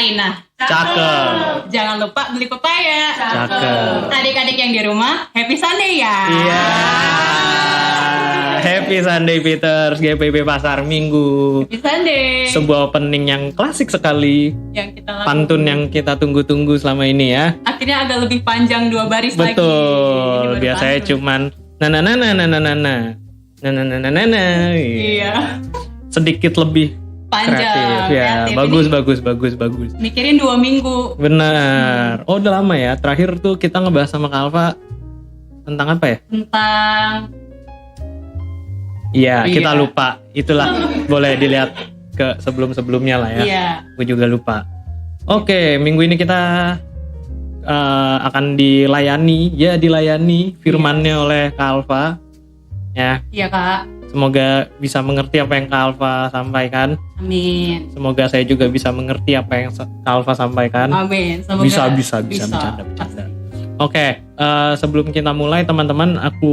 Sarinah. Cakep. Jangan lupa beli pepaya. Cakep. Adik-adik yang di rumah, happy Sunday ya. Iya. Happy Sunday Peters, GPP Pasar Minggu. Happy Sunday. Sebuah opening yang klasik sekali. Yang kita lakukan. Pantun yang kita tunggu-tunggu selama ini ya. Akhirnya agak lebih panjang 2 baris lagi. Betul. Ini baru Biasanya pantun. cuman na. Iya. Sedikit lebih Panjang. kreatif ya. kreatif. Bagus. Mikirin 2 minggu. Benar. Oh, udah lama ya. Terakhir tuh kita ngebahas sama Kak Alfa tentang apa ya? Tentang Iya, Iya. kita lupa. Itulah boleh dilihat ke sebelum-sebelumnya lah ya. Iya. Gue juga lupa. Oke, minggu ini kita akan dilayani firmannya oleh Kak Alfa. Ya, Iya Kak. semoga bisa mengerti apa yang Kak Alfa sampaikan. Amin. Semoga saya juga bisa mengerti apa yang Kak Alfa sampaikan. Amin. Semoga Bisa bercanda. Oke, sebelum kita mulai teman-teman, aku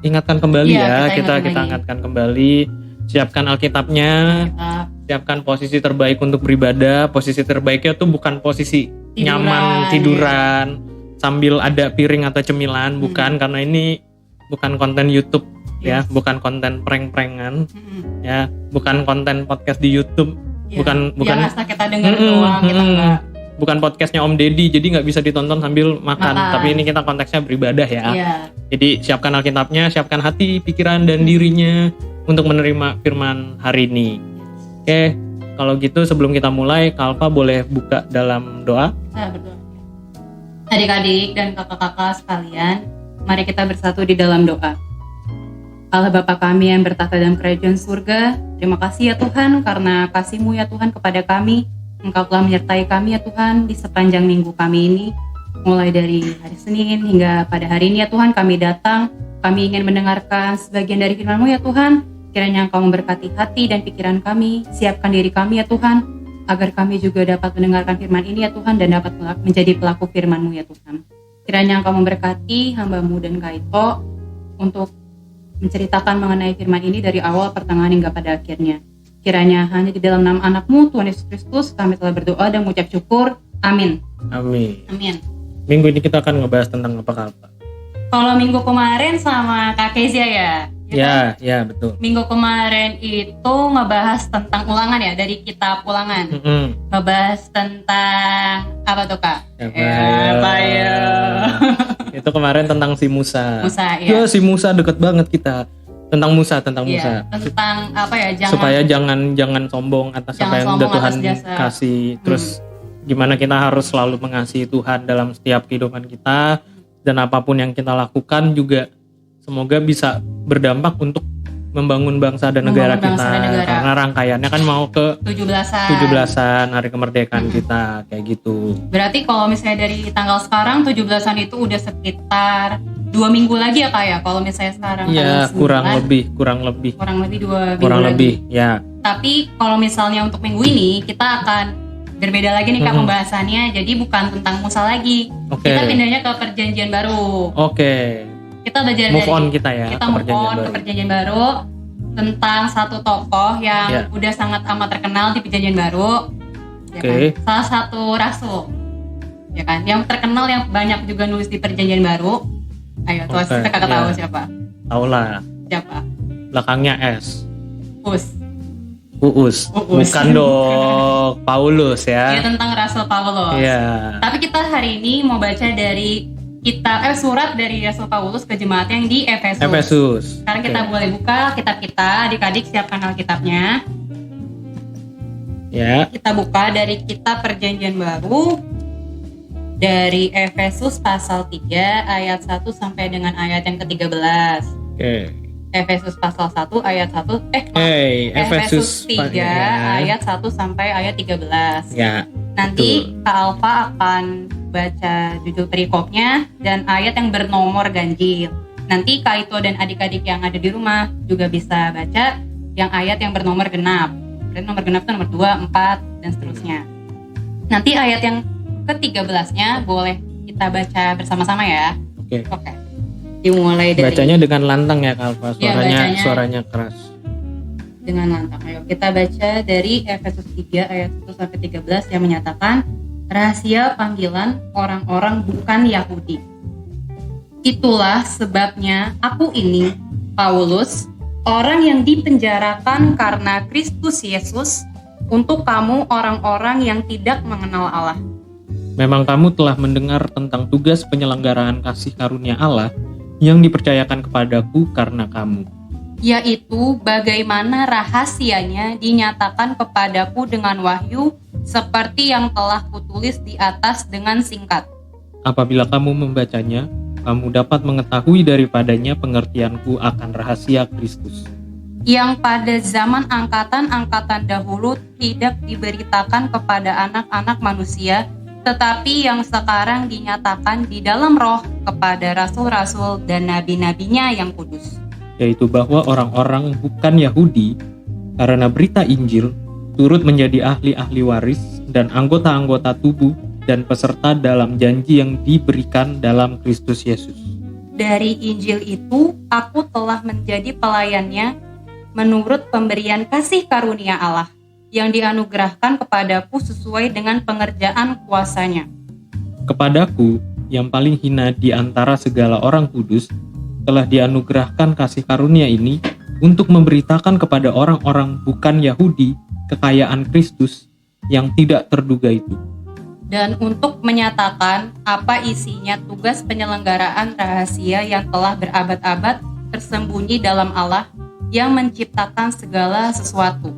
ingatkan kembali Iya, ya, kita ingatkan lagi. ingatkan kembali, siapkan Alkitabnya, Kita siapkan posisi terbaik untuk beribadah. Posisi terbaiknya tuh bukan posisi Tiduran, nyaman tiduran sambil ada piring atau cemilan, bukan, karena ini bukan konten YouTube ya, bukan konten prank-prankan ya, bukan konten podcast di YouTube, Iya. bukan Yang asal kita dengar doang, kita enggak. bukan podcastnya Om Deddy, jadi nggak bisa ditonton sambil makan. Tapi ini kita konteksnya beribadah ya. Iya. Jadi siapkan Alkitabnya, siapkan hati, pikiran, dan dirinya untuk menerima firman hari ini. Oke, kalau gitu sebelum kita mulai, Kak Alfa boleh buka dalam doa? Nah, betul. Adik-adik dan kakak-kakak sekalian, mari kita bersatu di dalam doa. Allah Bapa kami yang bertata dalam kerajaan surga, terima kasih ya Tuhan karena kasih-Mu ya Tuhan kepada kami. Engkau telah menyertai kami ya Tuhan di sepanjang minggu kami ini. Mulai dari hari Senin hingga pada hari ini ya Tuhan kami datang. Kami ingin mendengarkan sebagian dari firman-Mu ya Tuhan. Kiranya Engkau memberkati hati dan pikiran kami. Siapkan diri kami ya Tuhan. Agar kami juga dapat mendengarkan firman ini ya Tuhan. Dan dapat menjadi pelaku firman-Mu ya Tuhan. Kiranya Engkau memberkati hamba-Mu dan Kaito untuk menceritakan mengenai firman ini dari awal pertengahan hingga pada akhirnya. Kiranya hanya di dalam nama anak-Mu Tuhan Yesus Kristus kami telah berdoa dan mengucap syukur. Amin. Amin. Amin. Minggu ini kita akan ngebahas tentang apa, Kak Alfa? Kalau minggu kemarin sama Kak Kezia ya. Ya, betul. Minggu kemarin itu ngebahas tentang ulangan ya, dari kitab ulangan. Ngebahas tentang apa tuh Kak? Apa ya? Itu kemarin tentang si Musa. Musa ya. Si Musa deket banget kita. Tentang Musa. Iya, tentang apa ya? Supaya jangan sombong atas apa yang udah Tuhan kasih. Terus gimana kita harus selalu mengasihi Tuhan dalam setiap kehidupan kita, dan apapun yang kita lakukan juga semoga bisa berdampak untuk membangun bangsa dan negara kita. Karena rangkaiannya kan mau ke 17-an hari kemerdekaan kita kayak gitu. Berarti kalau misalnya dari tanggal sekarang 17-an itu udah sekitar 2 minggu lagi ya Kak ya, kalau misalnya sekarang ya kurang lebih 2 minggu lagi ya. Tapi kalau misalnya untuk minggu ini kita akan berbeda lagi nih Kak pembahasannya, jadi bukan tentang Musa lagi. Kita pindahnya ke perjanjian baru. Kita belajar move on kita ya, kita move on ke perjanjian baru tentang satu tokoh yang udah sangat amat terkenal di perjanjian baru, ya kan? Salah satu rasul, ya kan, yang terkenal yang banyak juga nulis di perjanjian baru. Ayo, tuh kita kakak tahu siapa? Tahu lah. Siapa? Belakangnya S. Uus. Bukan dong, Paulus ya. Iya, tentang Rasul Paulus. Iya. Tapi kita hari ini mau baca dari surat dari Rasul Paulus ke jemaat yang di Efesus. Sekarang kita boleh buka kitab kita, adik-adik siapkan Alkitabnya. Ya. Kita buka dari kitab Perjanjian Baru dari Efesus pasal 3 ayat 1 sampai dengan ayat yang ke-13. Efesus pasal 1 ayat 1 Efesus 3 ayat 1 sampai ayat 13. Ya. Nanti Kak Alfa akan baca judul perikopnya dan ayat yang bernomor ganjil. Nanti Kak Ito dan adik-adik yang ada di rumah juga bisa baca yang ayat yang bernomor genap. Dan nomor genap itu nomor 2, 4 dan seterusnya. Nanti ayat yang ke-13-nya boleh kita baca bersama-sama ya. Oke. Dimulai dari bacanya dengan lantang ya Kak Alfa, suaranya keras. dengan lantang. Ayo kita baca dari Efesus 3 ayat 1-13 yang menyatakan rahasia panggilan orang-orang bukan Yahudi. Itulah sebabnya aku ini, Paulus, orang yang dipenjarakan karena Kristus Yesus, untuk kamu orang-orang yang tidak mengenal Allah. Memang kamu telah mendengar tentang tugas penyelenggaraan kasih karunia Allah yang dipercayakan kepadaku karena kamu. Yaitu bagaimana rahasianya dinyatakan kepadaku dengan wahyu, seperti yang telah kutulis di atas dengan singkat. Apabila kamu membacanya, kamu dapat mengetahui daripadanya pengertianku akan rahasia Kristus, yang pada zaman angkatan-angkatan dahulu tidak diberitakan kepada anak-anak manusia, tetapi yang sekarang dinyatakan di dalam roh kepada rasul-rasul dan nabi-nabinya yang kudus. Yaitu bahwa orang-orang bukan Yahudi, karena berita Injil, turut menjadi ahli-ahli waris dan anggota-anggota tubuh dan peserta dalam janji yang diberikan dalam Kristus Yesus. Dari Injil itu, aku telah menjadi pelayannya menurut pemberian kasih karunia Allah yang dianugerahkan kepadaku sesuai dengan pengerjaan kuasanya. Kepadaku, yang paling hina di antara segala orang kudus, telah dianugerahkan kasih karunia ini untuk memberitakan kepada orang-orang bukan Yahudi kekayaan Kristus yang tidak terduga itu. Dan untuk menyatakan apa isinya tugas penyelenggaraan rahasia yang telah berabad-abad tersembunyi dalam Allah yang menciptakan segala sesuatu.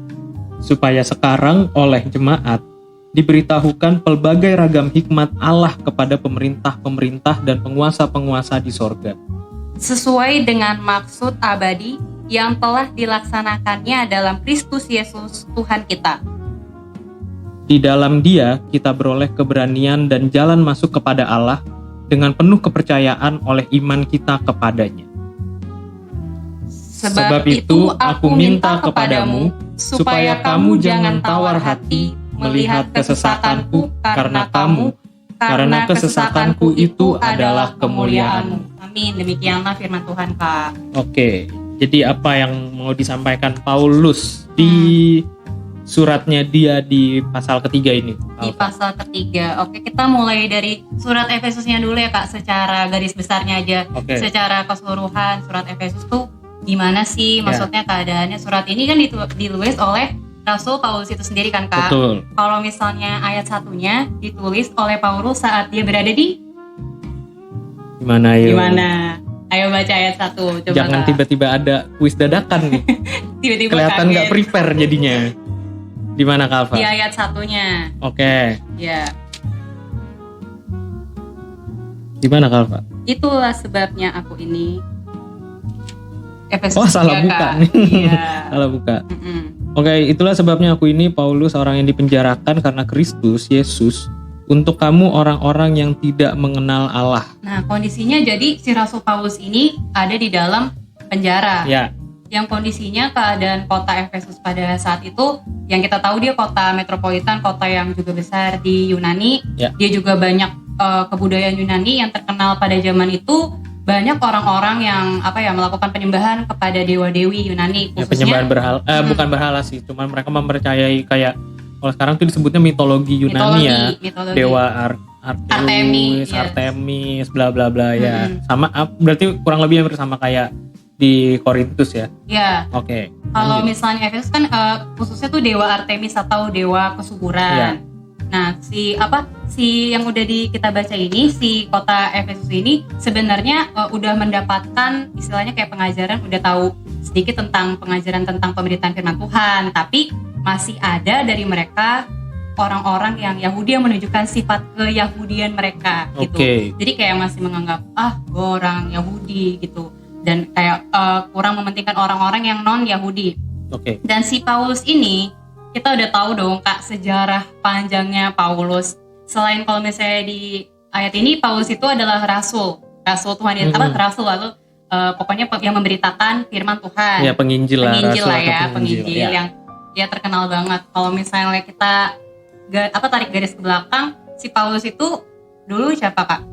Supaya sekarang oleh jemaat diberitahukan pelbagai ragam hikmat Allah kepada pemerintah-pemerintah dan penguasa-penguasa di sorga. Sesuai dengan maksud abadi yang telah dilaksanakannya dalam Kristus Yesus Tuhan kita. Di dalam Dia kita beroleh keberanian dan jalan masuk kepada Allah dengan penuh kepercayaan oleh iman kita kepadanya. Sebab itu aku minta kepadamu supaya kamu jangan tawar hati melihat kesesakanku karena kesesakanku itu adalah kemuliaan-Mu. Amin. Demikianlah firman Tuhan, Kak. Oke, jadi apa yang mau disampaikan Paulus di suratnya dia di pasal ketiga ini? Di pasal ketiga. Oke, kita mulai dari surat Efesusnya dulu ya, Kak, secara garis besarnya aja. Oke. Secara keseluruhan surat Efesus tuh gimana sih maksudnya keadaannya? Surat ini kan ditulis oleh Rasul Paulus itu sendiri kan, Kak? Betul. Kalau misalnya ayat satunya ditulis oleh Paulus saat dia berada di Gimana yuk? Gimana? Ayo baca ayat 1. Coba, Jangan Kak. tiba-tiba ada kuis dadakan nih. Tiba-tiba Kelihatan kaget. nggak prepare jadinya. Di mana, Kak Alfa? Di ayat satunya. Oke. Ya. Di mana, Kak Alfa? Itulah sebabnya aku ini. Efesus Oh, salah 3, buka Kak. nih. Iya. Salah buka. Mm-mm. Oke, itulah sebabnya aku ini Paulus, orang yang dipenjarakan karena Kristus Yesus, untuk kamu orang-orang yang tidak mengenal Allah. Nah, kondisinya jadi si Rasul Paulus ini ada di dalam penjara. Ya, Yang kondisinya keadaan kota Efesus pada saat itu, yang kita tahu dia kota metropolitan, kota yang juga besar di Yunani. Ya. Dia juga banyak kebudayaan Yunani yang terkenal pada zaman itu. Banyak orang-orang yang melakukan penyembahan kepada dewa-dewi Yunani, ya khususnya penyembahan berhala, bukan berhala sih, cuman mereka mempercayai kayak kalau sekarang tuh disebutnya mitologi Yunani, mitologi. Dewa Artemis, Artemis, bla bla bla ya. Mm-hmm. Sama berarti kurang lebih hampir sama kayak di Korintus ya. Ya. Oke. Kalau lanjut. misalnya Efesus kan khususnya tuh dewa Artemis atau dewa kesuburan. Ya. Nah, si yang udah kita baca ini, si kota Efesus ini sebenarnya udah mendapatkan istilahnya kayak pengajaran, udah tahu sedikit tentang pengajaran tentang pemberitaan firman Tuhan, tapi masih ada dari mereka orang-orang yang Yahudi yang menunjukkan sifat keyahudian mereka gitu. Jadi kayak masih menganggap gue orang Yahudi gitu, dan kayak kurang mementingkan orang-orang yang non Yahudi. Dan si Paulus ini kita udah tahu dong, Kak, sejarah panjangnya Paulus. Selain kalau misalnya di ayat ini Paulus itu adalah rasul Tuhan, rasul lalu pokoknya yang memberitakan firman Tuhan. Ya, penginjil lah penginjil ya. Yang dia terkenal banget. Kalau misalnya kita tarik garis ke belakang, si Paulus itu dulu siapa, Kak?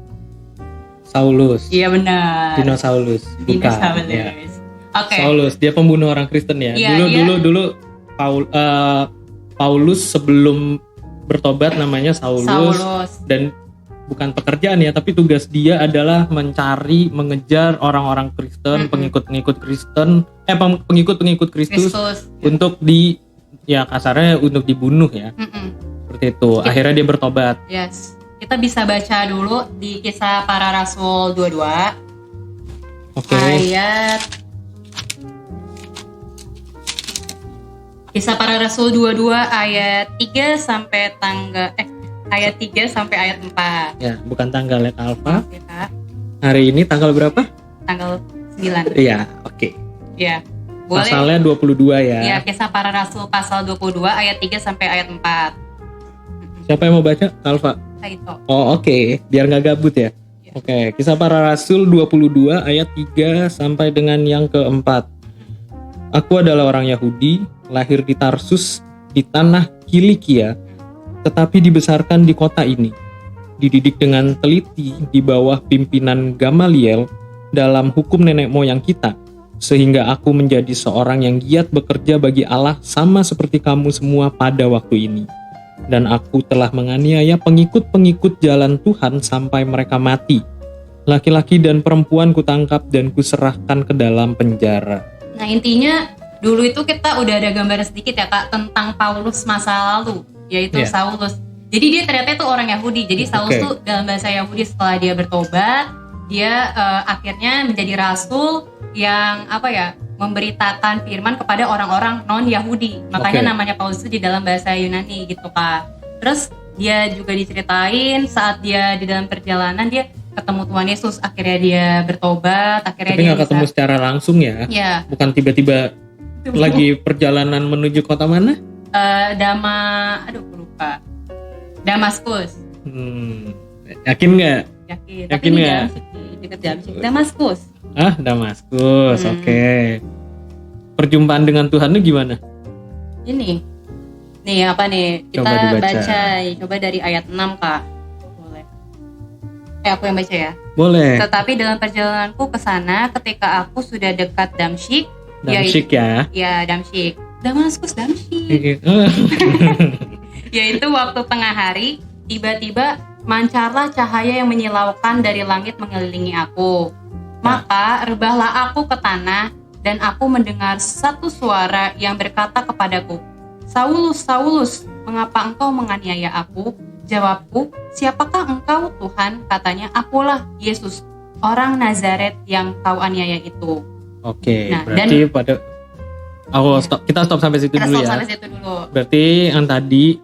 Saulus. Iya benar. Dinosaurus. Dinosaurus. Ya. Saulus, dia pembunuh orang Kristen ya. Dulu Paulus sebelum bertobat namanya Saulus. Dan bukan pekerjaan ya, tapi tugas dia adalah mencari, mengejar orang-orang Kristen, pengikut-pengikut Kristen, pengikut-pengikut Kristus untuk kasarnya untuk dibunuh ya. Seperti itu. Akhirnya dia bertobat. Yes. Kita bisa baca dulu di Kisah Para Rasul 22. Ayat Kisah Para Rasul 22 ayat 3 sampai ayat 3 sampai ayat 4. Ya, bukan tanggal ya, Alfa. Oke, Kak. Hari ini tanggal berapa? Tanggal 9. Iya, oke. Iya. Boleh. Pasalnya 22 ya. Iya, Kisah Para Rasul pasal 22 ayat 3 sampai ayat 4. Siapa yang mau baca? Alfa. Itu. Oh, oke. Biar nggak gabut ya. Oke, Kisah Para Rasul 22 ayat 3 sampai dengan yang keempat. Aku adalah orang Yahudi, lahir di Tarsus, di tanah Kilikia, tetapi dibesarkan di kota ini. Dididik dengan teliti di bawah pimpinan Gamaliel dalam hukum nenek moyang kita, sehingga aku menjadi seorang yang giat bekerja bagi Allah sama seperti kamu semua pada waktu ini. Dan aku telah menganiaya pengikut-pengikut jalan Tuhan sampai mereka mati. Laki-laki dan perempuan kutangkap dan kuserahkan ke dalam penjara. Nah, intinya dulu itu kita udah ada gambaran sedikit ya, Kak, tentang Paulus masa lalu, yaitu Saulus. Jadi dia ternyata itu orang Yahudi. Jadi Saulus tuh dalam bahasa Yahudi setelah dia bertobat, dia akhirnya menjadi rasul yang memberitakan firman kepada orang-orang non-Yahudi. Makanya namanya Paulus itu di dalam bahasa Yunani gitu, Kak. Terus dia juga diceritain saat dia di dalam perjalanan dia ketemu Tuhan Yesus, akhirnya dia bertobat, akhirnya tapi nggak ketemu secara langsung ya? Iya. Bukan tiba-tiba lagi perjalanan menuju kota mana? Lupa. Damaskus. Yakin nggak? Yakin nggak? Dekat Damaskus. Damaskus. Damaskus. Oke. Perjumpaan dengan Tuhan itu gimana? Ini. Nih apa nih? Kita baca. Coba dari ayat 6, Kak. Boleh. Aku yang baca ya. Boleh. Tetapi dalam perjalananku ke sana, ketika aku sudah dekat Damsyik. Damsyik ya? Ya, Damsyik. Damaskus, Damsyik. Yaitu waktu tengah hari, tiba-tiba mancarlah cahaya yang menyilaukan dari langit mengelilingi aku. Maka rebahlah aku ke tanah, dan aku mendengar satu suara yang berkata kepadaku, Saulus, Saulus, mengapa engkau menganiaya aku? Jawabku, siapakah engkau Tuhan? Katanya, akulah Yesus, orang Nazaret yang kau aniaya itu. Oke, berarti kita stop sampai situ dulu ya. Berarti yang tadi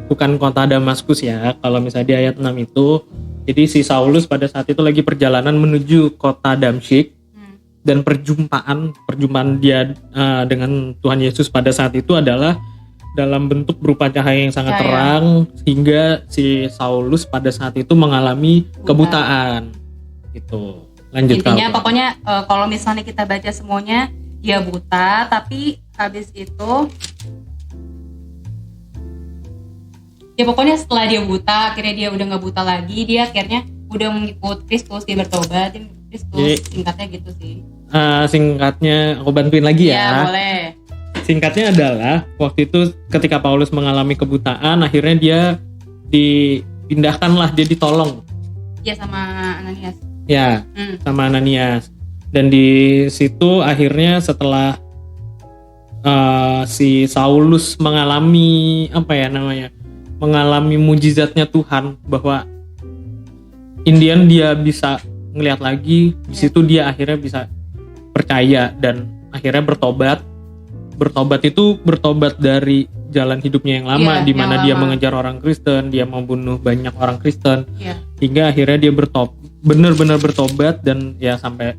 bukan kota Damaskus ya. Kalau misalnya di ayat 6 itu, jadi si Saulus pada saat itu lagi perjalanan menuju kota Damsyik, dan perjumpaan dia dengan Tuhan Yesus pada saat itu adalah dalam bentuk berupa cahaya yang sangat terang, sehingga si Saulus pada saat itu mengalami kebutaan. Gitu. Lanjut. Intinya pokoknya kalau misalnya kita baca semuanya, dia buta, tapi habis itu ya pokoknya setelah dia buta, akhirnya dia udah nggak buta lagi, dia akhirnya udah mengikut Kristus, dia bertobat, Kristus. Singkatnya gitu sih. Singkatnya aku bantuin lagi ya. Iya, boleh. Singkatnya adalah waktu itu ketika Paulus mengalami kebutaan, akhirnya dia dipindahkanlah, dia ditolong. Iya, sama Ananias. Ya, sama Ananias. Dan di situ akhirnya setelah si Saulus mengalami mengalami mujizatnya Tuhan, bahwa Indian dia bisa ngelihat lagi, di situ dia akhirnya bisa percaya dan akhirnya bertobat. Bertobat itu bertobat dari jalan hidupnya yang lama, di mana dia mengejar orang Kristen, dia membunuh banyak orang Kristen, hingga akhirnya dia benar-benar bertobat, dan ya sampai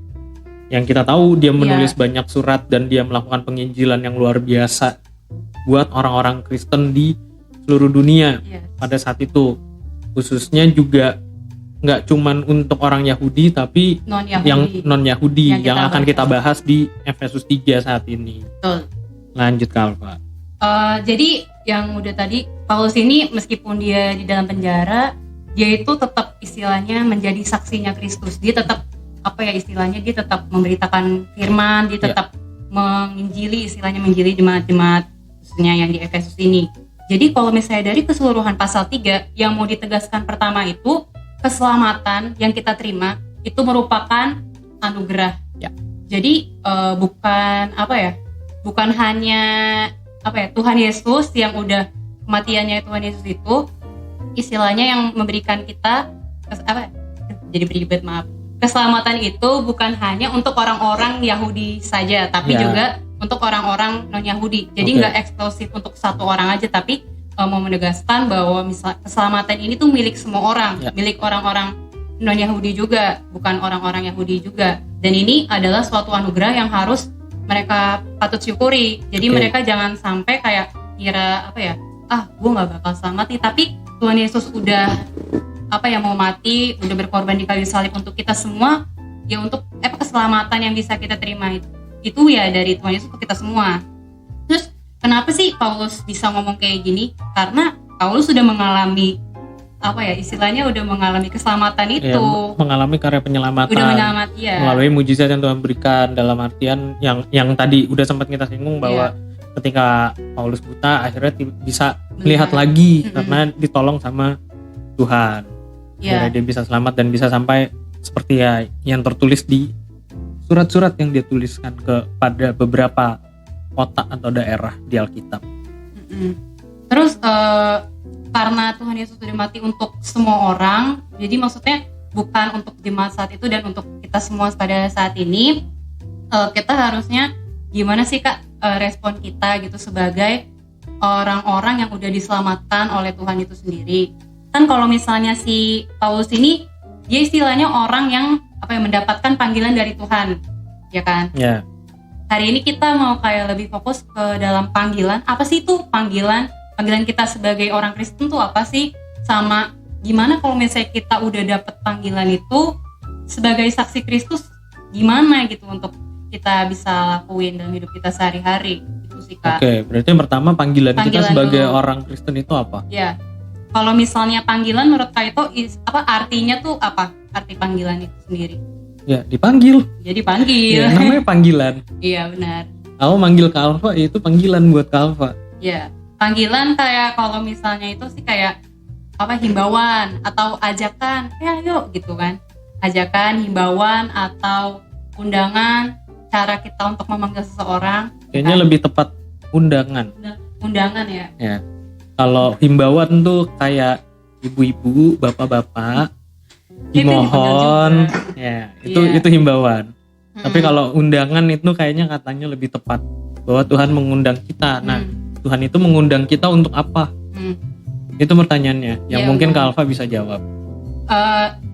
yang kita tahu dia menulis banyak surat dan dia melakukan penginjilan yang luar biasa buat orang-orang Kristen di seluruh dunia pada saat itu, khususnya juga nggak cuman untuk orang Yahudi tapi yang non-Yahudi yang akan kita bahas di Efesus 3 saat ini. Betul. Lanjut Kalva. Jadi yang udah tadi, Paulus ini meskipun dia di dalam penjara, dia itu tetap istilahnya menjadi saksinya Kristus. Dia tetap istilahnya dia tetap memberitakan firman, dia tetap menginjili, istilahnya menginjili jemaat-jemaat khususnya yang di Efesus ini. Jadi kalau misalnya dari keseluruhan pasal 3 yang mau ditegaskan pertama itu keselamatan yang kita terima itu merupakan anugerah. Ya. Jadi bukan hanya Tuhan Yesus yang udah kematiannya Tuhan Yesus itu istilahnya yang memberikan kita keselamatan itu bukan hanya untuk orang-orang Yahudi saja, tapi juga untuk orang-orang non-Yahudi. Jadi nggak eksklusif untuk satu orang aja, tapi mau menegaskan bahwa keselamatan ini tuh milik semua orang, milik orang-orang non-Yahudi juga, bukan orang-orang Yahudi juga. Dan ini adalah suatu anugerah yang harus mereka patut syukuri. Jadi mereka jangan sampai kayak kira gue nggak bakal selamat nih, tapi Tuhan Yesus udah mau mati, udah berkorban di kayu salib untuk kita semua, ya untuk keselamatan yang bisa kita terima itu ya dari Tuhan Yesus untuk kita semua. Terus kenapa sih Paulus bisa ngomong kayak gini? Karena Paulus sudah mengalami istilahnya udah mengalami keselamatan itu, mengalami karya penyelamatan, udah melalui mujizat yang Tuhan berikan, dalam artian yang tadi udah sempat kita singgung bahwa ketika Paulus buta akhirnya bisa melihat lagi karena ditolong sama Tuhan. Akhirnya dia bisa selamat dan bisa sampai seperti yang tertulis di surat-surat yang dia tuliskan kepada beberapa kota atau daerah di Alkitab. Terus karena Tuhan Yesus sudah mati untuk semua orang, jadi maksudnya bukan untuk jemaat saat itu dan untuk kita semua pada saat ini, kita harusnya gimana sih Kak respon kita gitu sebagai orang-orang yang udah diselamatkan oleh Tuhan itu sendiri. Kan kalau misalnya si Paulus ini dia istilahnya orang yang mendapatkan panggilan dari Tuhan, ya kan? Yeah. Hari ini kita mau kayak lebih fokus ke dalam panggilan. Apa sih itu panggilan kita sebagai orang Kristen tuh apa sih? Sama gimana kalau misalnya kita udah dapet panggilan itu sebagai saksi Kristus, gimana gitu untuk kita bisa lakuin dalam hidup kita sehari-hari gitu sih Kak. Oke, berarti yang pertama panggilan kita sebagai orang Kristen itu apa? Ya, kalau misalnya panggilan menurut Kak itu artinya tuh apa? Arti panggilan itu sendiri? Ya, dipanggil. Ya dipanggil. Ya, namanya panggilan. Iya benar. Aku manggil Kak Alfa, itu panggilan buat Kak Alfa. Ya, panggilan kayak kalau misalnya itu sih kayak himbauan atau ajakan, yuk gitu kan. Ajakan, himbauan atau undangan, cara kita untuk memanggil seseorang. Kayaknya lebih tepat undangan. Undangan ya. Ya. Kalau himbauan tuh kayak ibu-ibu, bapak-bapak dimohon, ya itu himbauan. Tapi kalau undangan itu kayaknya katanya lebih tepat bahwa Tuhan mengundang kita. Nah, Tuhan itu mengundang kita untuk apa? Itu pertanyaannya yang mungkin Kak Alfa bisa jawab.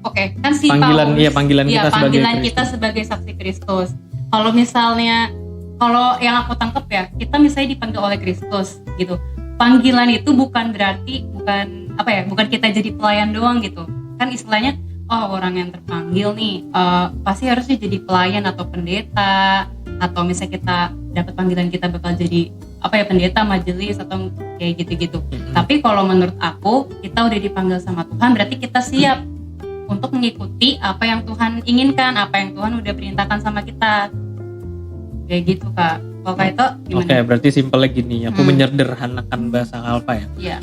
Oke. Kan si panggilan Paulus, panggilan kita sebagai saksi Kristus. Kalau yang aku tangkap ya, kita misalnya dipanggil oleh Kristus gitu. Panggilan itu bukan berarti bukan kita jadi pelayan doang gitu. Kan istilahnya orang yang terpanggil nih pasti harusnya jadi pelayan atau pendeta, atau misalnya kita dapat panggilan kita bakal jadi pendeta majelis atau kayak gitu-gitu. Tapi kalau menurut aku kita udah dipanggil sama Tuhan, berarti kita siap untuk mengikuti apa yang Tuhan inginkan, apa yang Tuhan udah perintahkan sama kita. Kayak gitu Kak. Kalau Kak itu gimana? Oke, berarti simpelnya gini, aku menyederhanakan bahasa Alfa ya. Iya.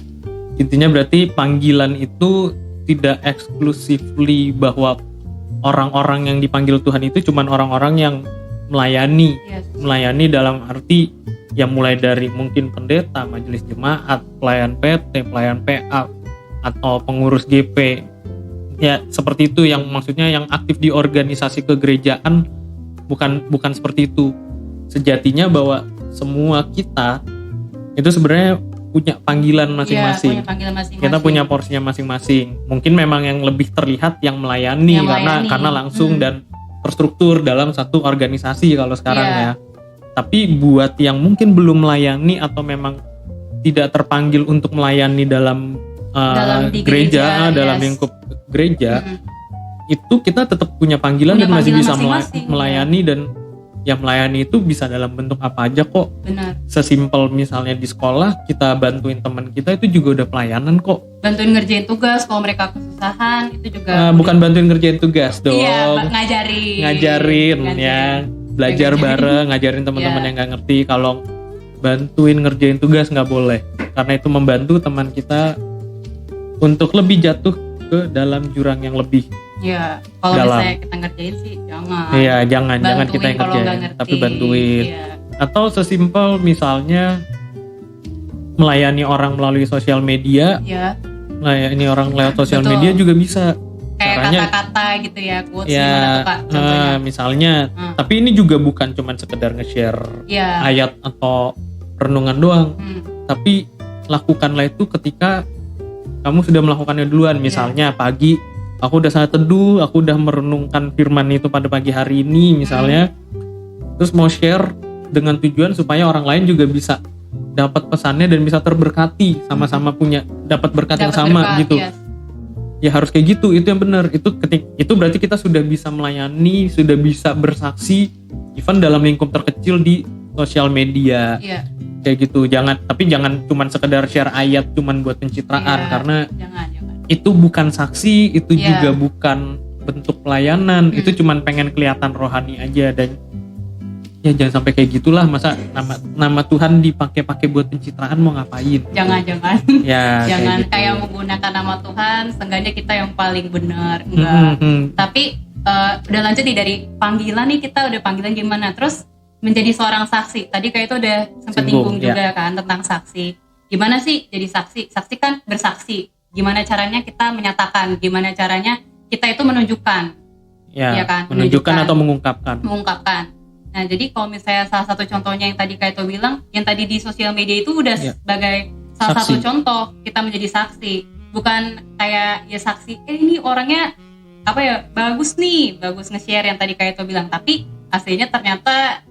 Intinya berarti panggilan itu tidak eksklusifly bahwa orang-orang yang dipanggil Tuhan itu cuman orang-orang yang melayani. Melayani dalam arti yang mulai dari mungkin pendeta, majelis jemaat, pelayan PT, pelayan PA, atau pengurus GP. Ya, seperti itu yang maksudnya yang aktif di organisasi kegerejaan, bukan seperti itu. Sejatinya bahwa semua kita itu sebenarnya punya panggilan masing-masing. Kita punya porsinya masing-masing. Mungkin memang yang lebih terlihat yang melayani karena langsung dan terstruktur dalam satu organisasi kalau sekarang ya. Tapi buat yang mungkin belum melayani atau memang tidak terpanggil untuk melayani dalam gereja, dalam lingkup gereja, itu kita tetap punya panggilan dan masih bisa melayani dan yang melayani itu bisa dalam bentuk apa aja kok. Benar. Sesimpel misalnya di sekolah kita bantuin teman kita itu juga udah pelayanan kok. Bantuin ngerjain tugas kalau mereka perusahaan itu juga bukan bantuin ngerjain tugas dong. Iya, ngajarin ya, belajar bareng, ngajarin teman-teman yang nggak ngerti. Kalau bantuin ngerjain tugas nggak boleh, karena itu membantu teman kita untuk lebih jatuh ke dalam jurang yang lebih. Iya, kalau misalnya kita ngerjain sih jangan. Iya, jangan kita yang ngerjain, tapi bantuin. Iya. Atau sesimpel misalnya melayani orang melalui sosial media. Iya. Melayani orang lewat sosial media juga bisa. Kayak kata-kata gitu ya, quotes ya, gimana tuh Kak? Misalnya, tapi ini juga bukan cuma sekedar nge-share ayat atau renungan doang. Tapi lakukanlah itu ketika kamu sudah melakukannya duluan. Misalnya pagi, aku udah saat teduh, aku udah merenungkan firman itu pada pagi hari ini misalnya. Terus mau share dengan tujuan supaya orang lain juga bisa dapat pesannya dan bisa terberkati, sama-sama punya dapat berkat yang sama gitu. Ya harus kayak gitu, itu yang benar. Itu berarti kita sudah bisa melayani, sudah bisa bersaksi even dalam lingkup terkecil di sosial media. Kayak gitu. Jangan cuman sekedar share ayat cuman buat pencitraan, karena jangan. Itu bukan saksi, itu juga bukan bentuk pelayanan. Itu cuman pengen kelihatan rohani aja. Dan ya jangan sampai kayak gitulah. Masa nama Tuhan dipakai buat pencitraan, mau ngapain? Jangan. Ya, jangan kayak gitu. Menggunakan nama Tuhan, seenggaknya kita yang paling benar. Enggak. Tapi udah lanjut nih dari panggilan nih, kita udah panggilan gimana? Terus menjadi seorang saksi. Tadi kayak itu udah sempat nyinggung juga kan tentang saksi. Gimana sih jadi saksi? Saksi kan bersaksi. Gimana caranya kita menyatakan? Gimana caranya kita itu menunjukkan? Ya kan? Menunjukkan atau mengungkapkan. Nah, jadi kalau misalnya salah satu contohnya yang tadi Kak Ito bilang, yang tadi di sosial media itu udah sebagai salah satu contoh kita menjadi saksi. Bukan kayak ya saksi, ini orangnya bagus nge-share yang tadi Kak Ito bilang, tapi aslinya ternyata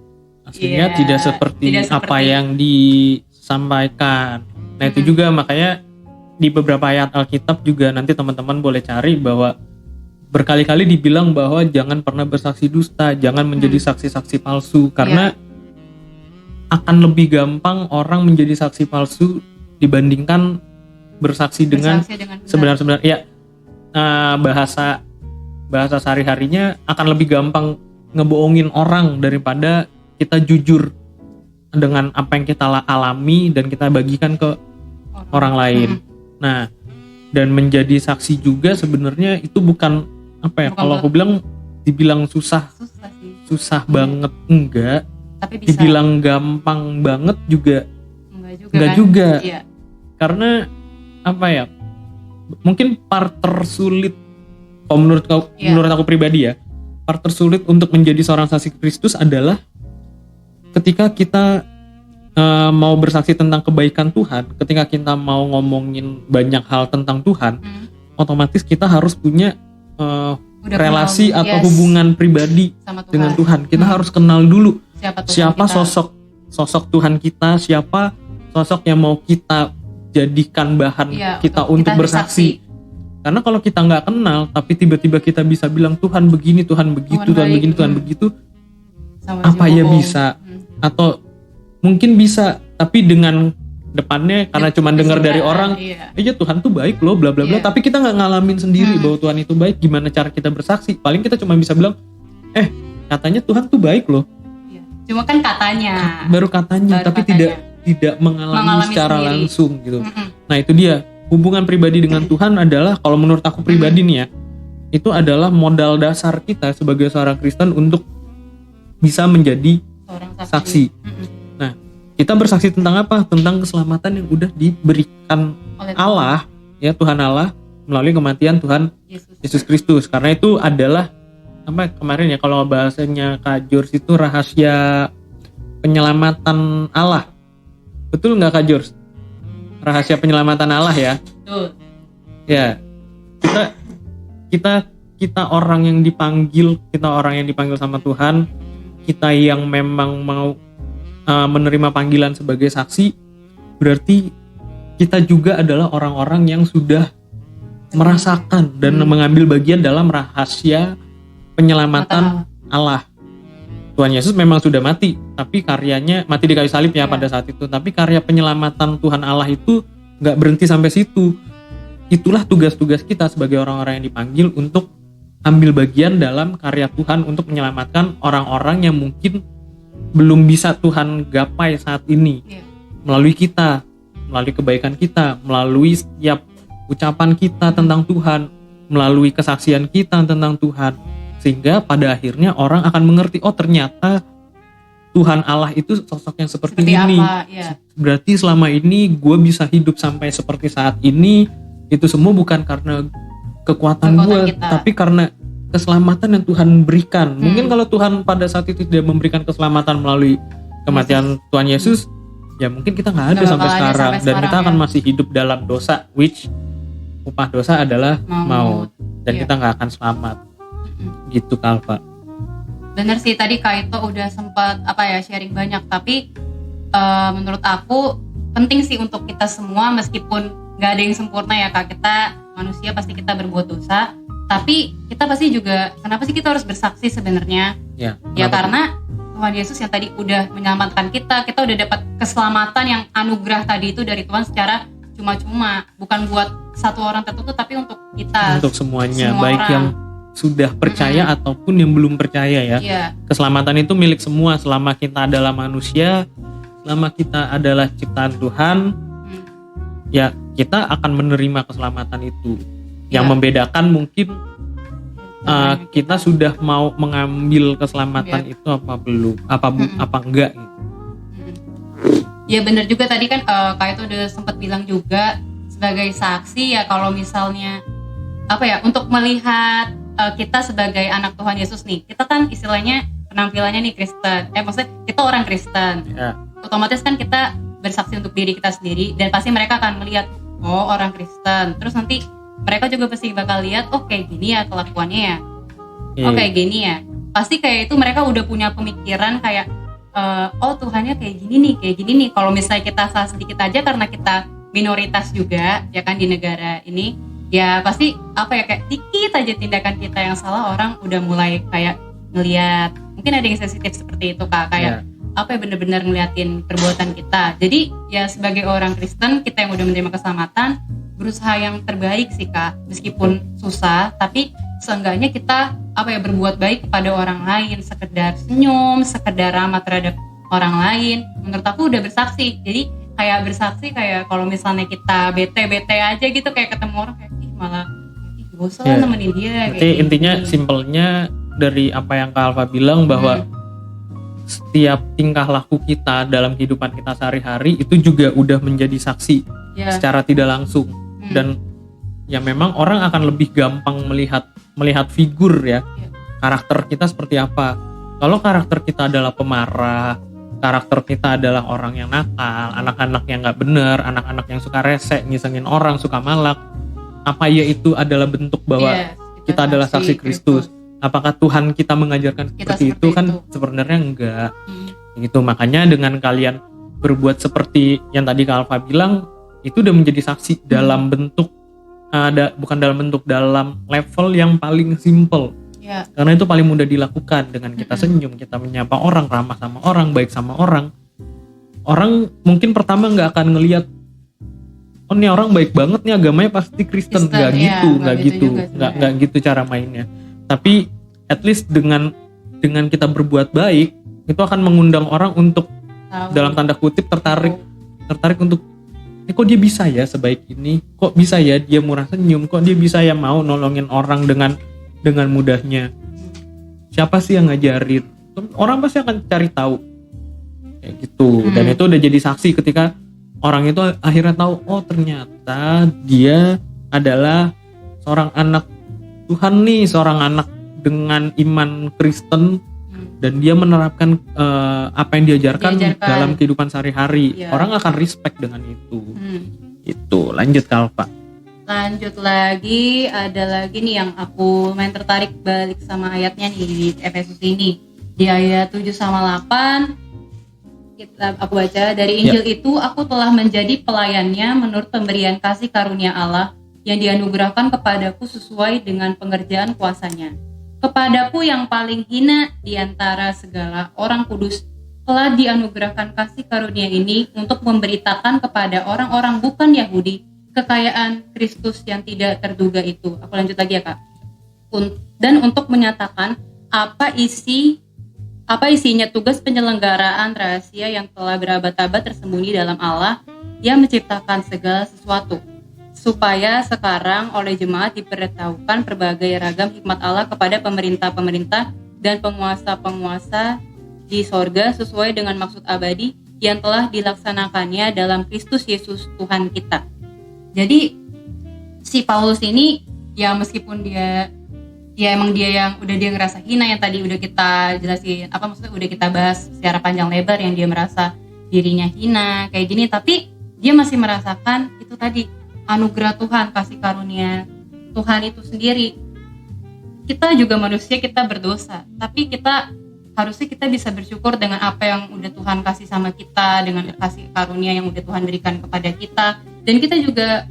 tidak seperti apa yang disampaikan. Nah, itu juga makanya di beberapa ayat Alkitab juga nanti teman-teman boleh cari bahwa berkali-kali dibilang bahwa jangan pernah bersaksi dusta, jangan menjadi saksi-saksi palsu, karena akan lebih gampang orang menjadi saksi palsu dibandingkan bersaksi dengan sebenar-benar. Ya, bahasa sehari-harinya akan lebih gampang ngebohongin orang daripada kita jujur dengan apa yang kita alami dan kita bagikan ke orang lain. Nah, dan menjadi saksi juga sebenarnya itu bukan kalau aku dibilang susah banget enggak, tapi bisa. Dibilang gampang banget juga enggak juga. Iya. Karena mungkin part tersulit kalau menurut aku pribadi ya, part tersulit untuk menjadi seorang saksi Kristus adalah ketika kita mau bersaksi tentang kebaikan Tuhan, ketika kita mau ngomongin banyak hal tentang Tuhan, otomatis kita harus punya relasi atau hubungan pribadi dengan Tuhan. Kita harus kenal dulu siapa sosok Tuhan kita, siapa sosok yang mau kita jadikan bahan kita untuk bersaksi. Karena kalau kita nggak kenal, tapi tiba-tiba kita bisa bilang Tuhan begini, Tuhan begitu, Tuhan begini, Tuhan begitu, apa ya bisa? Atau mungkin bisa, tapi dengan depannya karena cuma dengar dari orang, iya Tuhan tuh baik loh, bla bla bla. Tapi kita nggak ngalamin sendiri bahwa Tuhan itu baik. Gimana cara kita bersaksi? Paling kita cuma bisa bilang, katanya Tuhan tuh baik loh. Cuma kan katanya. Baru katanya, tapi tidak mengalami secara sendiri. Langsung gitu. Nah itu dia, hubungan pribadi dengan Tuhan adalah, kalau menurut aku pribadi nih ya, itu adalah modal dasar kita sebagai seorang Kristen untuk bisa menjadi saksi. Nah, kita bersaksi tentang apa? Tentang keselamatan yang udah diberikan oleh Allah, ya Tuhan Allah melalui kematian Tuhan Yesus Kristus. Karena itu adalah kemarin ya, kalau bahasanya Kak George itu rahasia penyelamatan Allah. Betul nggak Kak George? Rahasia penyelamatan Allah ya. Betul. Ya, kita orang yang dipanggil, sama Tuhan, kita yang memang mau menerima panggilan sebagai saksi, berarti kita juga adalah orang-orang yang sudah merasakan dan mengambil bagian dalam rahasia penyelamatan Allah. Tuhan Yesus memang sudah mati, tapi karyanya mati di kayu salib ya pada saat itu. Tapi karya penyelamatan Tuhan Allah itu nggak berhenti sampai situ. itulah tugas-tugas kita sebagai orang-orang yang dipanggil untuk ambil bagian dalam karya Tuhan untuk menyelamatkan orang-orang yang mungkin belum bisa Tuhan gapai saat ini. Melalui kita, melalui kebaikan kita, melalui setiap ucapan kita tentang Tuhan, melalui kesaksian kita tentang Tuhan, sehingga pada akhirnya orang akan mengerti, oh ternyata Tuhan Allah itu sosok yang seperti ini. Berarti selama ini gue bisa hidup sampai seperti saat ini, itu semua bukan karena kekuatan gue, tapi karena keselamatan yang Tuhan berikan. Mungkin kalau Tuhan pada saat itu tidak memberikan keselamatan melalui kematian Tuhan Yesus, ya mungkin kita nggak ada sampai sekarang, dan kita akan masih hidup dalam dosa, which upah dosa adalah maut, dan kita nggak akan selamat. Gitu Kalva. Bener sih, tadi Kak Ito udah sempat sharing banyak, tapi menurut aku penting sih untuk kita semua, meskipun nggak ada yang sempurna ya Kak, kita manusia pasti kita berbuat dosa, tapi kita pasti juga, kenapa sih kita harus bersaksi sebenarnya? Ya karena Tuhan Yesus yang tadi udah menyelamatkan kita udah dapat keselamatan yang anugerah tadi itu dari Tuhan secara cuma-cuma, bukan buat satu orang tertentu, tapi untuk kita, untuk semuanya, baik orang yang sudah percaya ataupun yang belum percaya ya. Keselamatan itu milik semua selama kita adalah manusia, selama kita adalah ciptaan Tuhan, ya kita akan menerima keselamatan itu. Yang membedakan mungkin kita sudah mau mengambil keselamatan itu apa belum, apa enggak gitu. Ya benar juga tadi kan Kak itu udah sempat bilang juga sebagai saksi ya, kalau misalnya untuk melihat kita sebagai anak Tuhan Yesus nih, kita kan istilahnya penampilannya nih Kristen, maksudnya kita orang Kristen, otomatis kan kita bersaksi untuk diri kita sendiri, dan pasti mereka akan melihat, oh orang Kristen, terus nanti mereka juga pasti bakal lihat, oh kayak gini ya kelakuannya ya, oh kayak gini ya, pasti kayak itu mereka udah punya pemikiran kayak, oh Tuhannya kayak gini nih. Kalau misalnya kita salah sedikit aja karena kita minoritas juga ya kan di negara ini, ya pasti kayak dikit aja tindakan kita yang salah, orang udah mulai kayak ngelihat, mungkin ada yang sensitif seperti itu Kak, kayak benar-benar ngeliatin perbuatan kita. Jadi ya sebagai orang Kristen, kita yang udah menerima keselamatan, berusaha yang terbaik sih Kak, meskipun susah, tapi seenggaknya kita berbuat baik kepada orang lain, sekedar senyum, sekedar ramah terhadap orang lain. Menurut aku udah bersaksi. Jadi kayak bersaksi kayak kalau misalnya kita bete aja gitu, kayak ketemu orang kayak malah bosan nemenin dia. Jadi intinya simpelnya dari apa yang Kak Alva bilang, bahwa setiap tingkah laku kita dalam kehidupan kita sehari-hari itu juga udah menjadi saksi secara tidak langsung. Dan ya memang orang akan lebih gampang melihat figur ya, karakter kita seperti apa. Kalau karakter kita adalah pemarah, karakter kita adalah orang yang nakal, anak-anak yang nggak benar, anak-anak yang suka rese, ngisengin orang, suka malak, apa ya itu adalah bentuk bahwa kita adalah saksi Kristus? Apakah Tuhan kita mengajarkan seperti itu? Kan sebenarnya enggak. Gitu, makanya dengan kalian berbuat seperti yang tadi Kak Alva bilang, itu udah menjadi saksi dalam bentuk dalam level yang paling simple. Karena itu paling mudah dilakukan dengan kita senyum, kita menyapa orang, ramah sama orang, baik sama orang. Orang mungkin pertama nggak akan ngelihat, oh ini orang baik banget nih, agamanya pasti Kristen. Nggak gitu cara mainnya. Tapi at least dengan kita berbuat baik, itu akan mengundang orang untuk dalam tanda kutip tertarik untuk, kok dia bisa ya sebaik ini, kok bisa ya dia murah senyum, kok dia bisa ya mau nolongin orang dengan mudahnya. Siapa sih yang ngajarin? Orang pasti akan cari tahu kayak gitu. Dan itu udah jadi saksi ketika orang itu akhirnya tahu, oh ternyata dia adalah seorang anak Tuhan nih, seorang anak dengan iman Kristen, dan dia menerapkan apa yang diajarkan dalam kehidupan sehari-hari. Orang akan respect dengan itu. Itu lanjut Kalpa. Lanjut lagi, ada lagi nih yang aku main tertarik balik sama ayatnya nih di Efesus ini. Di ayat 7 sama 8 aku baca, dari Injil itu aku telah menjadi pelayannya menurut pemberian kasih karunia Allah yang dianugerahkan kepadaku sesuai dengan pengerjaan kuasanya. Kepadaku yang paling hina di antara segala orang kudus telah dianugerahkan kasih karunia ini untuk memberitakan kepada orang-orang bukan Yahudi kekayaan Kristus yang tidak terduga itu. Aku lanjut lagi ya Kak. Dan untuk menyatakan apa isinya tugas penyelenggaraan rahasia yang telah berabad-abad tersembunyi dalam Allah yang menciptakan segala sesuatu, supaya sekarang oleh jemaat diberitahukan berbagai ragam hikmat Allah kepada pemerintah-pemerintah dan penguasa-penguasa di sorga sesuai dengan maksud abadi yang telah dilaksanakannya dalam Kristus Yesus Tuhan kita. Jadi si Paulus ini ya meskipun dia emang dia yang udah dia ngerasa hina yang tadi udah kita jelasin, maksudnya udah kita bahas secara panjang lebar, yang dia merasa dirinya hina kayak gini, tapi dia masih merasakan itu tadi anugerah Tuhan, kasih karunia Tuhan itu sendiri. Kita juga manusia, kita berdosa, tapi harusnya kita bisa bersyukur dengan apa yang udah Tuhan kasih sama kita, dengan kasih karunia yang udah Tuhan berikan kepada kita. Dan kita juga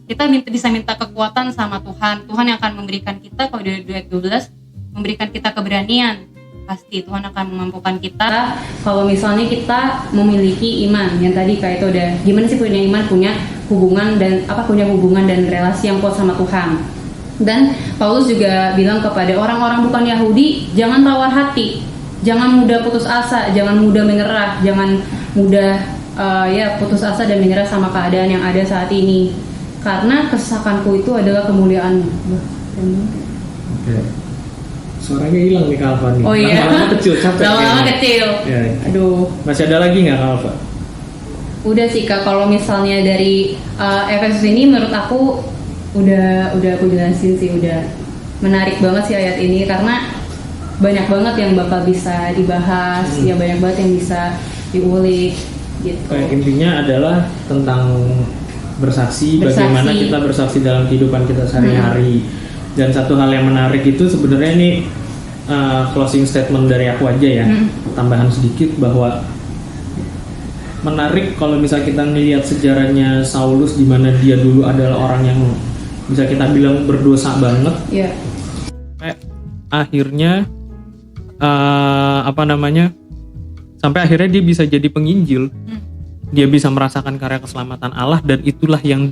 kita bisa minta kekuatan sama Tuhan. Tuhan yang akan memberikan kita, kalau di ayat 12, memberikan kita keberanian. Pasti Tuhan akan memampukan kita kalau misalnya kita memiliki iman. Yang tadi kayak itu udah gimana sih punya iman, punya hubungan dan relasi yang kuat sama Tuhan. Dan Paulus juga bilang kepada orang-orang bukan Yahudi, jangan tawar hati, jangan mudah putus asa, jangan mudah menyerah, jangan mudah putus asa dan menyerah sama keadaan yang ada saat ini, karena kesesakanku itu adalah kemuliaanmu. Oke. Suaranya hilang nih Kak Alfa nih. Oh iya. Lama-lama kecil, capek. Lama-lama kecil. Ya. Aduh. Masih ada lagi nggak Kak Alfa? Udah sih Kak, kalau misalnya dari Efesus ini menurut aku udah aku jelasin sih, udah menarik banget sih ayat ini, karena banyak banget yang bakal bisa dibahas, ya banyak banget yang bisa diulik gitu. Intinya adalah tentang bersaksi, bagaimana kita bersaksi dalam kehidupan kita sehari-hari. Dan satu hal yang menarik itu sebenarnya ini closing statement dari aku aja ya, tambahan sedikit bahwa menarik kalau misal kita ngelihat sejarahnya Saulus, di mana dia dulu adalah orang yang bisa kita bilang berdosa banget. Yeah. Akhirnya sampai akhirnya dia bisa jadi penginjil. Dia bisa merasakan karya keselamatan Allah, dan itulah yang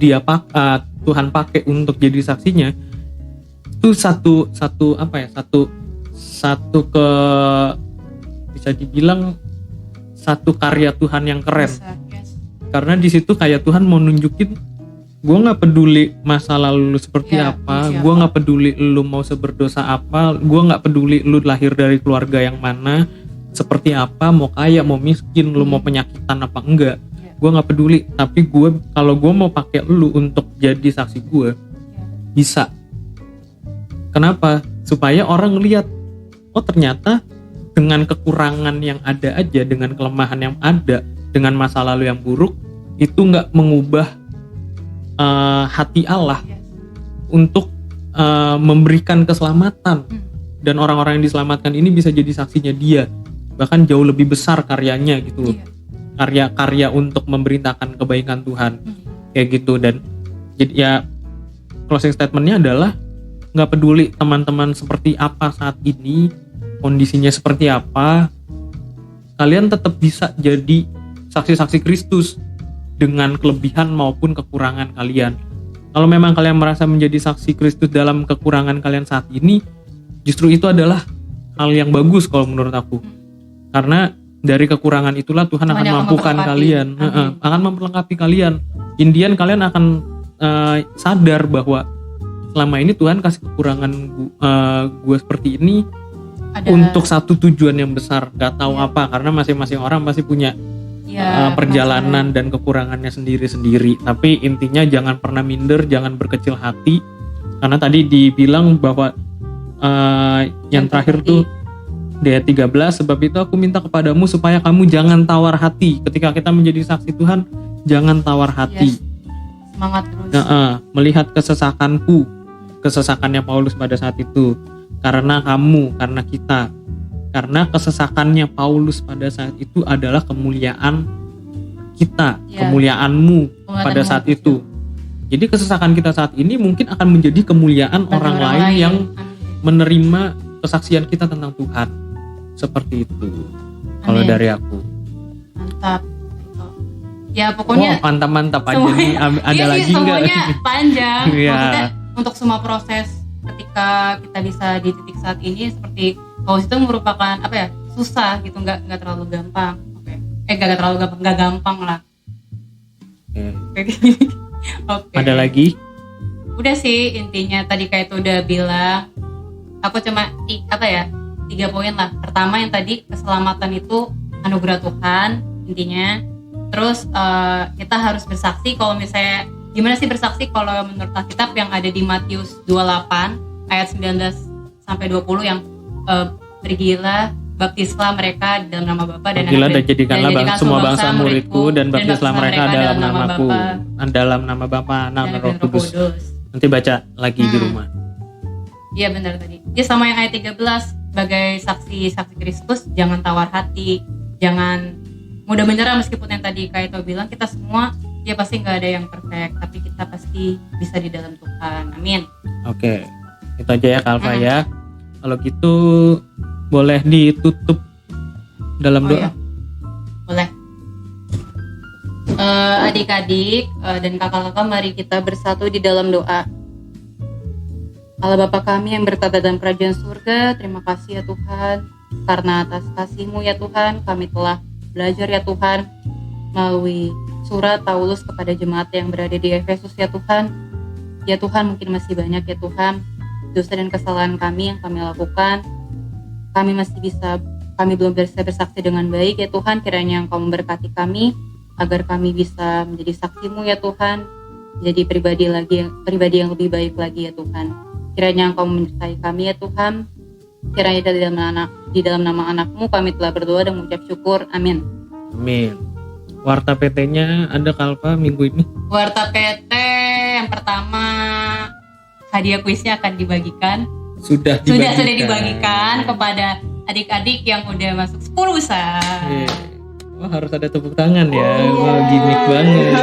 Tuhan pakai untuk jadi saksinya. Itu bisa dibilang satu karya Tuhan yang keren. Karena di situ kayak Tuhan mau nunjukin, gue nggak peduli masa lalu lu seperti apa, gue nggak peduli lu mau seberdosa apa, gue nggak peduli lu lahir dari keluarga yang mana, seperti apa, mau kaya mau miskin, lu mau penyakitan apa enggak, gue nggak peduli. Tapi kalau gue mau pakai lu untuk jadi saksi gue, bisa. Kenapa? Supaya orang ngelihat, oh ternyata dengan kekurangan yang ada aja, dengan kelemahan yang ada, dengan masa lalu yang buruk, itu nggak mengubah hati Allah untuk memberikan keselamatan. Dan orang-orang yang diselamatkan ini bisa jadi saksinya dia, bahkan jauh lebih besar karyanya gitu loh. Karya-karya untuk memberitakan kebaikan Tuhan kayak gitu. Dan jadi ya closing statementnya adalah nggak peduli teman-teman seperti apa saat ini, kondisinya seperti apa, kalian tetap bisa jadi saksi-saksi Kristus dengan kelebihan maupun kekurangan kalian. Kalau memang kalian merasa menjadi saksi Kristus dalam kekurangan kalian saat ini, justru itu adalah hal yang bagus kalau menurut aku. Karena dari kekurangan itulah Tuhan akan mampukan kalian, akan memperlengkapi kalian. Indian kalian akan sadar bahwa selama ini Tuhan kasih kekurangan gue seperti ini untuk satu tujuan yang besar. Gak tahu apa, karena masing-masing orang pasti punya perjalanan dan kekurangannya sendiri-sendiri. Tapi intinya jangan pernah minder, jangan berkecil hati. Karena tadi dibilang bahwa yang terakhir tuh di ayat 13, sebab itu aku minta kepadamu supaya kamu jangan tawar hati. Ketika kita menjadi saksi Tuhan, jangan tawar hati. Semangat terus. Melihat kesesakannya Paulus pada saat itu, karena kita. Karena kesesakannya Paulus pada saat itu adalah kemuliaan kita, kemuliaanmu pada saat itu. Jadi kesesakan kita saat ini mungkin akan menjadi kemuliaan orang lain yang menerima kesaksian kita tentang Tuhan. Seperti itu. Kalau dari aku. Mantap. Ya pokoknya mantap aja nih. Ada iya lagi sih, semuanya panjang. Iya. Maksudnya untuk semua proses ketika kita bisa di titik saat ini seperti Paus itu merupakan susah gitu, nggak terlalu gampang. Nggak terlalu gampang, nggak gampang lah. Oke. Ada lagi? Udah sih, intinya tadi kayak itu udah bilang. Aku cuma 3 poin lah. Pertama yang tadi, keselamatan itu anugerah Tuhan intinya. Terus kita harus bersaksi. Kalau misalnya gimana sih bersaksi kalau menurut Alkitab yang ada di Matius 28 ayat 19 sampai 20 yang pergilah, baptislah mereka dalam nama Bapa dan Anak dan jadikanlah semua bangsa muridku dan baptislah mereka dalam namaku, dalam nama Bapa, Anak dan Roh Kudus. Nanti baca lagi di rumah. Iya benar tadi. Dia sama yang ayat 13 sebagai saksi Kristus, jangan tawar hati, jangan mudah menyerah meskipun yang tadi kayak itu bilang kita semua ya pasti nggak ada yang perfect, tapi kita pasti bisa di dalam Tuhan. Amin. Oke, itu aja ya Kalva ya. Kalau gitu boleh ditutup dalam doa. Ya. Boleh. Adik-adik dan kakak-kakak, mari kita bersatu di dalam doa. Allah Bapa kami yang bertata dalam kerajaan surga, terima kasih ya Tuhan, karena atas kasih-Mu ya Tuhan kami telah belajar ya Tuhan melalui surat Paulus kepada jemaat yang berada di Efesus ya Tuhan. Ya Tuhan, mungkin masih banyak ya Tuhan dosa dan kesalahan kami yang kami lakukan. Kami belum bisa bersaksi dengan baik ya Tuhan. Kiranya Engkau memberkati kami agar kami bisa menjadi saksi-Mu ya Tuhan, jadi pribadi yang lebih baik lagi ya Tuhan. Kiranya Engkau menyertai kami ya Tuhan. Kiranya di dalam nama anak-Mu kami telah berdoa dan mengucap syukur. Amin. Amin. Warta PT-nya ada Kalva minggu ini? Warta PT yang pertama, hadiah kuisnya akan dibagikan. Sudah dibagikan kepada adik-adik yang udah masuk 10 besar. Wah, harus ada tepuk tangan ya. Gimmick banget.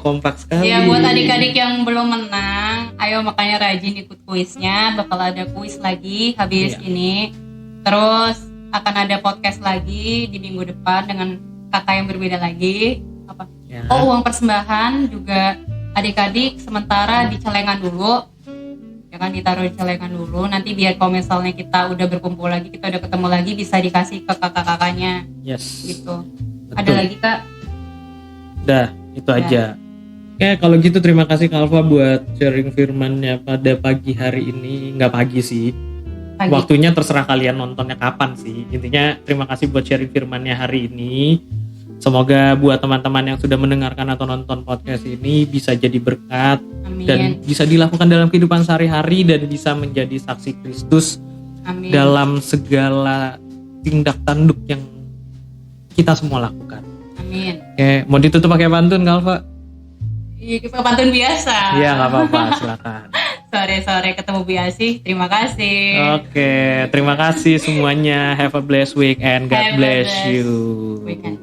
Kompak sekali. Ya, buat adik-adik yang belum menang, ayo makanya rajin ikut kuisnya. Bakal ada kuis lagi habis ini. Terus akan ada podcast lagi di minggu depan dengan kakak yang berbeda lagi. Uang persembahan juga adik-adik sementara di celengan dulu. Ya kan, ditaruh di celengan dulu. Nanti biar kalau misalnya kita udah berkumpul lagi, kita udah ketemu lagi, bisa dikasih ke kakak-kakaknya. Yes. Gitu. Betul. Ada lagi Kak? Udah, itu aja. Oke, kalau gitu terima kasih Kalva buat sharing firman-nya pada pagi hari ini. Nggak pagi sih. Pagi. Waktunya terserah kalian nontonnya kapan sih. Intinya terima kasih buat sharing firman-nya hari ini. Semoga buat teman-teman yang sudah mendengarkan atau nonton podcast ini bisa jadi berkat. Amin. Dan bisa dilakukan dalam kehidupan sehari-hari dan bisa menjadi saksi Kristus. Amin. Dalam segala tindak tanduk yang kita semua lakukan. Amin. Oke, mau ditutup pakai pantun Kalva? Iya, pantun biasa. Iya, nggak apa-apa, silakan. Sore-sore ketemu biasa. Terima kasih. Oke, terima kasih semuanya. Have a blessed week and God bless you. Weekend.